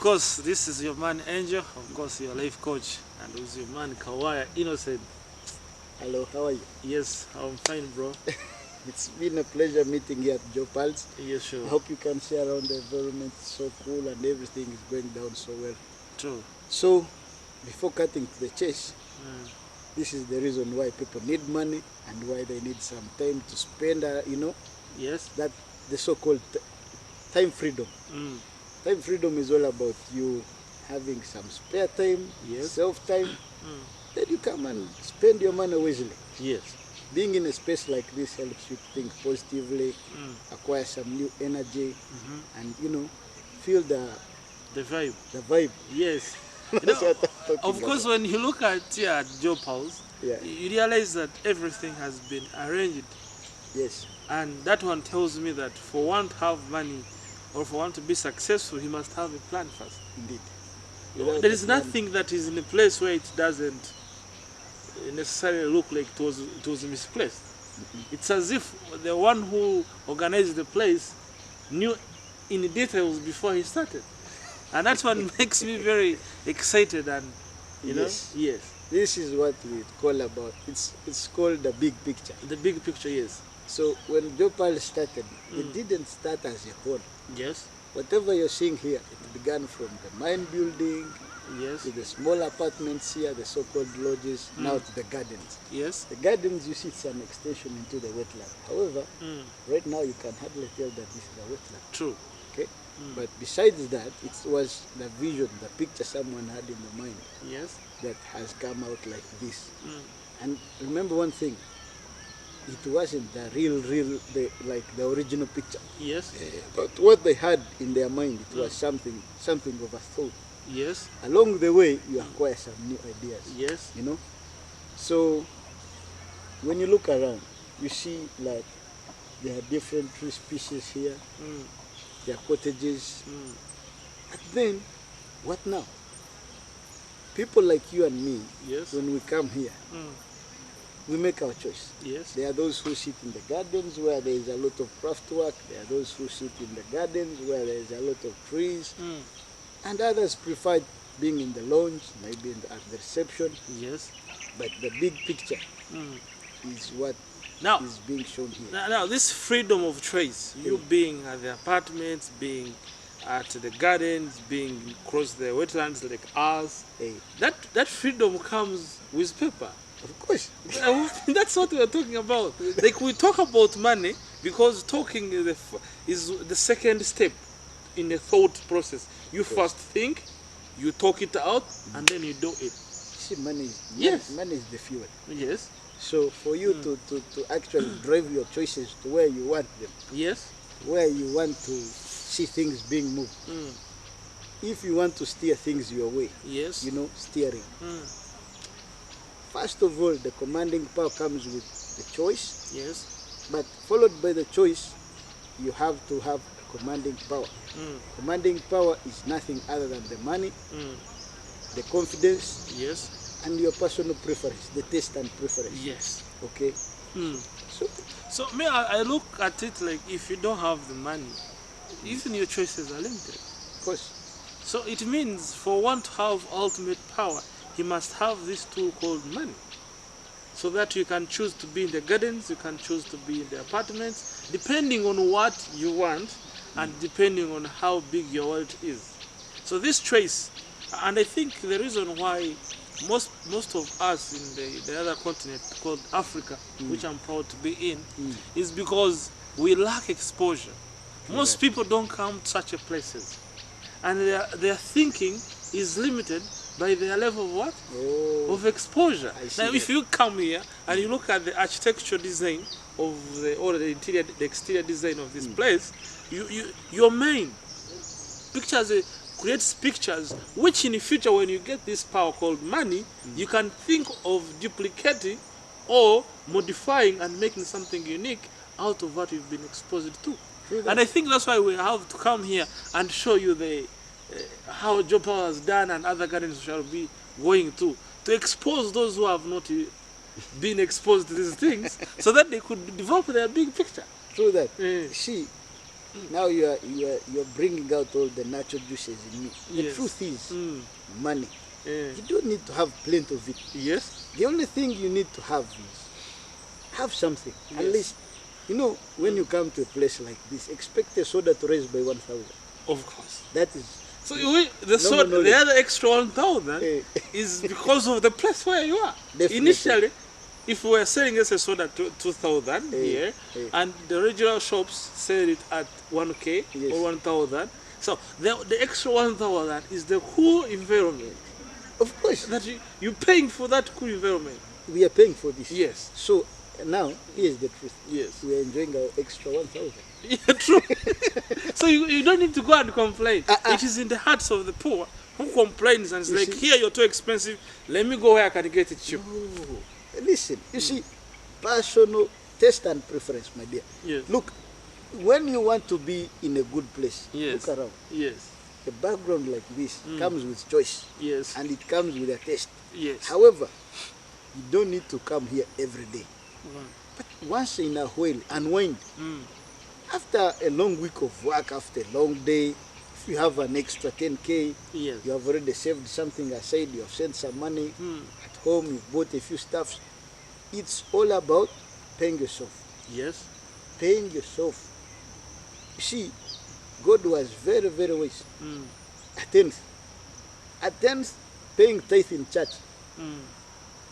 course, this is your man Angel, of course, your life coach, and with your man Kawaya Innocent. Hello, how are you? Yes, I'm fine, bro. It's been a pleasure meeting you at Joe Pals. Yes, sure. I hope you can see around the environment. It's so cool and everything is going down so well. True. So, before cutting to the chase, this is the reason why people need money and why they need some time to spend, Yes. that the so-called time freedom. Time freedom is all about you having some spare time, Yes. self-time, then you come and spend your money wisely. Yes. Being in a space like this helps you think positively, acquire some new energy, and feel the vibe. vibe. Yes. That's what I'm talking Of course, about. when you look at here at Job House, Yeah. you realize that everything has been arranged. Yes. And that one tells me that for one to have money or for one to be successful, he must have a plan first. Indeed. There is nothing that is in a place where it doesn't necessarily look like it was misplaced. It's as if the one who organized the place knew in details before he started. And that one makes me very excited and, Yes. Yes. This is what we call about, it's called the big picture. The big picture, yes. So when Jopal started, it didn't start as a whole. Yes. Whatever you're seeing here, it began from the mine building, Yes. to the small apartments here, the so-called lodges, now to the gardens. Yes. The gardens, you see, it's an extension into the wetland. However, right now you can hardly tell that this is a wetland. True. Okay? But besides that, it was the vision, the picture someone had in the mind Yes. that has come out like this. And remember one thing, it wasn't the like the original picture. Yes. But what they had in their mind, it was something of a thought. Yes. Along the way, you acquire some new ideas. Yes. So when you look around, you see like there are different tree species here. There are cottages. And then, what now? People like you and me, Yes. when we come here, we make our choice. Yes. There are those who sit in the gardens where there is a lot of craft work. There are those who sit in the gardens where there is a lot of trees. And others prefer being in the lounge, maybe at the reception. Yes. But the big picture is what Now, is being shown here. now this freedom of choice, you being at the apartments, being at the gardens, being across the wetlands like us, that freedom comes with paper. Of course. That's what we are talking about. Like we talk about money because talking is the second step in the thought process. You first think, you talk it out, and then you do it. See, money is the fuel. Yes. So for you to actually drive your choices to where you want them, Yes. where you want to see things being moved. If you want to steer things your way, Yes. steering. First of all, the commanding power comes with the choice, Yes. but followed by the choice, you have to have commanding power. Commanding power is nothing other than the money, the confidence, Yes. and your personal preference, the taste and preference. Yes. Okay? So I look at it like if you don't have the money, even your choices are limited. Of course. So it means for one to have ultimate power, he must have this tool called money. So that you can choose to be in the gardens, you can choose to be in the apartments, depending on what you want and depending on how big your wallet is. So this choice, and I think the reason why most of us in the other continent called Africa, which I'm proud to be in, is because we lack exposure. Most people don't come to such places, and their thinking is limited by their level of what? Of exposure. Now, if you come here and you look at the architectural design of the exterior design of this place, your mind creates pictures which in the future, when you get this power called money, you can think of duplicating or modifying and making something unique out of what you've been exposed to. And I think that's why we have to come here and show you how Joe Power has done and other gardens shall be going to expose those who have not been exposed to these things so that they could develop their big picture. True that. See, Now you're bringing out all the natural juices in me. The Yes. truth is, Mm. money. Yeah. You don't need to have plenty of it. Yes. The only thing you need to have is have something. At Yes. least, when you come to a place like this, expect a soda to raise by 1,000. Of course. That is So the knowledge. other extra 1,000 Eh. is because of the place where you are. Definitely. Initially, if we were selling us a soda to 2,000 here, and the regional shops sell it at 1K Yes. or 1,000, so the extra 1,000 is the cool environment Of course, that you're paying for that cool environment. we are paying for this. Yes. So now, here's the truth. Yes. We are enjoying our extra 1,000. Yeah, true. So you don't need to go and complain. Uh-uh. It is in the hearts of the poor who complains and it's You like, see? here you're too expensive. Let me go where I can get it cheap. No. Listen, you see, personal taste and preference, my dear. Yes. Look, when you want to be in a good place, Yes. look around. Yes. A background like this comes with choice, Yes. and it comes with a taste. Yes. However, you don't need to come here every day. Mm. But once in a while, unwind. Mm. After a long week of work, after a long day, if you have an extra 10K, Yes. you have already saved something aside, you have sent some money Mm. at home, you bought a few stuffs. It's all about paying yourself. Yes. Paying yourself. You see, God was very, very wise. Mm. A tenth, paying tithe in church Mm.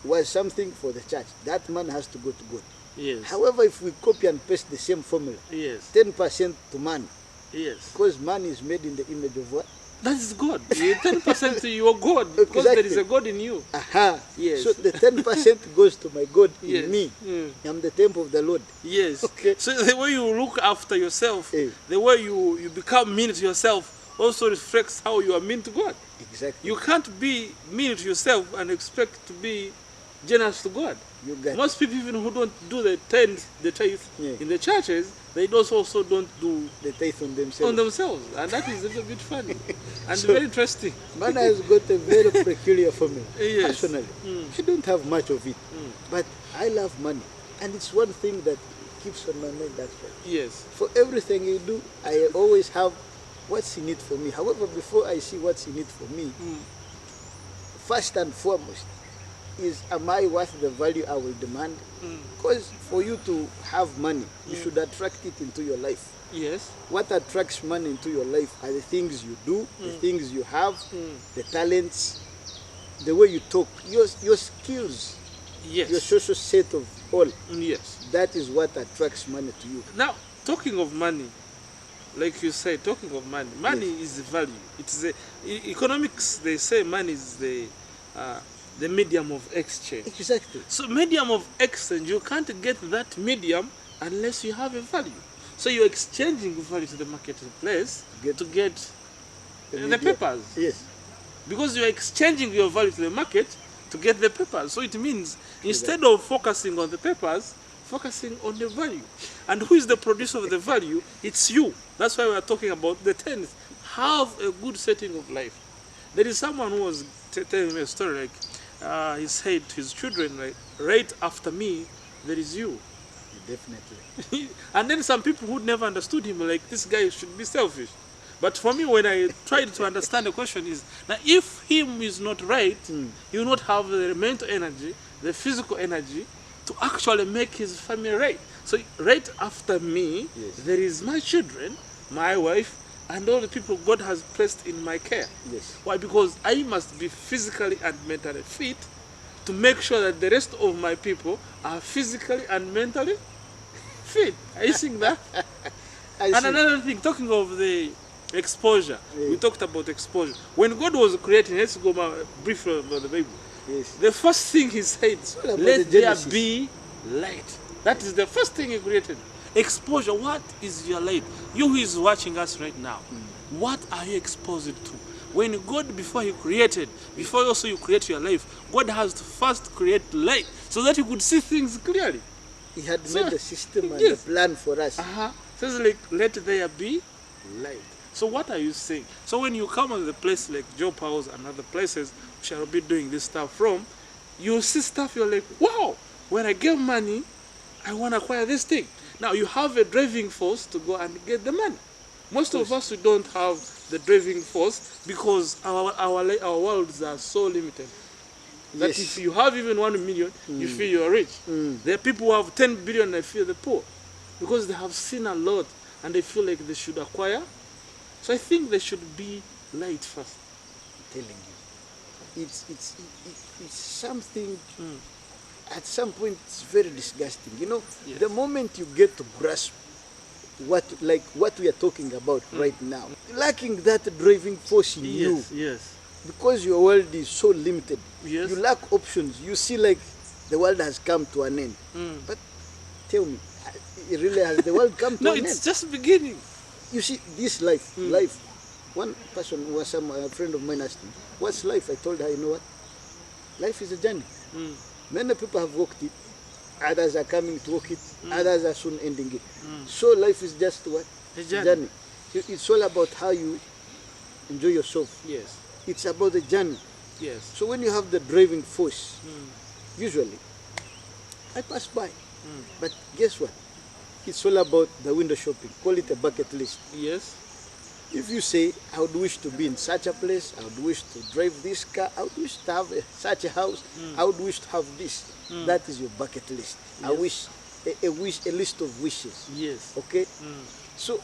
was something for the church. That man has to go to God. Yes. However, if we copy and paste the same formula, Yes. 10% to man, Yes. because man is made in the image of what? That is God. 10% to your God because there is a God in you. Aha. Yes. So the 10% goes to my God in Yes. me. Mm. I'm the temple of the Lord. Yes. Okay. So the way you look after yourself, Eh. the way you become mean to yourself also reflects how you are mean to God. Exactly. You can't be mean to yourself and expect to be generous to God. You got Most people even who don't do the tithe Yeah. in the churches, they also don't do the tithe on themselves. on themselves. And that is a little bit funny and So- very interesting. Man has got a very peculiar formula. Yes. Personally, Mm. I don't have much of it, Mm. but I love money, and it's one thing that keeps on my mind. That's why. Yes. For everything you do, I always have what's in it for me. However, before I see what's in it for me, Mm. first and foremost is, am I worth the value I will demand? Mm. Because for you to have money, you should attract it into your life. Yes. What attracts money into your life are the things you do, the things you have, the talents, the way you talk, your skills, Yes. your social set of all. Yes. That is what attracts money to you. Now, talking of money, like you said, talking of money, money Yes. is the value. It's the economics. They say money is the medium of exchange. Exactly. So, medium of exchange, you can't get that medium unless you have a value. So, you're exchanging value to the marketplace Get to get the medium. papers. Yes. Because you're exchanging your value to the market to get the papers. So it means instead of focusing on the papers, focusing on the value. And who is the producer of the value? It's you. That's why we are talking about the 10th. Have a good setting of life. There is someone who was telling me a story like he said to his children, like, right after me, there is you. Definitely. And then some people who never understood him, like, this guy should be selfish. But for me, when I tried to understand the question is, now if him is not right, he will not have the mental energy, the physical energy to actually make his family right. So right after me, Yes. there is my children, my wife, and all the people God has placed in my care. Yes. Why? Because I must be physically and mentally fit to make sure that the rest of my people are physically and mentally fit. Are you seeing that? I And see. another thing, talking of the exposure, Yeah. we talked about exposure. When God was creating, let's go briefly about the Bible. Yes. The first thing He said, all about let the there Genesis. be light. That is the first thing He created. Exposure. What is your light? You who is watching us right now, what are you exposed to? When God, before He created, before also you create your life, God has to first create light so that you could see things clearly. He had So- made the system and Yes. the plan for us. Says like, let there be light. So what are you saying? So when you come to the place like Job House and other places which I'll be doing this stuff from, you see stuff, you're like, wow, when I get money, I want to acquire this thing. Now you have a driving force to go and get the money. Most of us, we don't have the driving force because our worlds are so limited. That Yes. if you have even 1 million, you feel you are rich. There are people who have 10 billion and feel they're poor because they have seen a lot and they feel like they should acquire. So I think they should be light first. I'm telling you, it's something. At some point, it's very disgusting. You know, Yes. the moment you get to grasp what we are talking about right now, lacking that driving force in you, Yes. because your world is so limited, Yes. you lack options. You see like the world has come to an end. But tell me, really has the world come to No, an it's end? just beginning. You see, this life, one person, a friend of mine asked me, what's life? I told her, you know what? Life is a journey. Many people have walked it, others are coming to walk it, others are soon ending it. So life is just what? A journey. It's all about how you enjoy yourself. Yes. It's about the journey. Yes. So when you have the driving force, usually, I pass by. But guess what? It's all about the window shopping. Call it a bucket list. Yes. If you say, I would wish to be in such a place, I would wish to drive this car, I would wish to have such a house, I would wish to have this. That is your bucket list. Yes. A list of wishes. Yes. Okay? So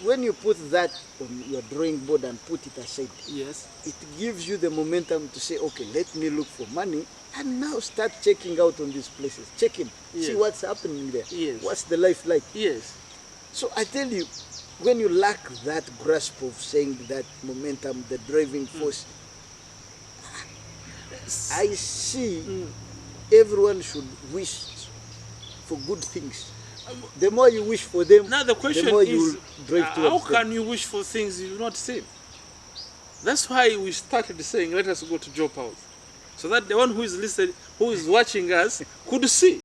when you put that on your drawing board and put it aside, Yes. it gives you the momentum to say, okay, let me look for money and now start checking out on these places. Check in. See Yes. what's happening there. Yes. What's the life like? Yes. So I tell you, when you lack that grasp of saying that momentum, the driving force, I see everyone should wish for good things. The more you wish for them, Now the question the more is, you will drive how towards can them. you wish for things you've not seen? That's why we started saying, let us go to job house, so that the one who is listening, who is watching us, could see.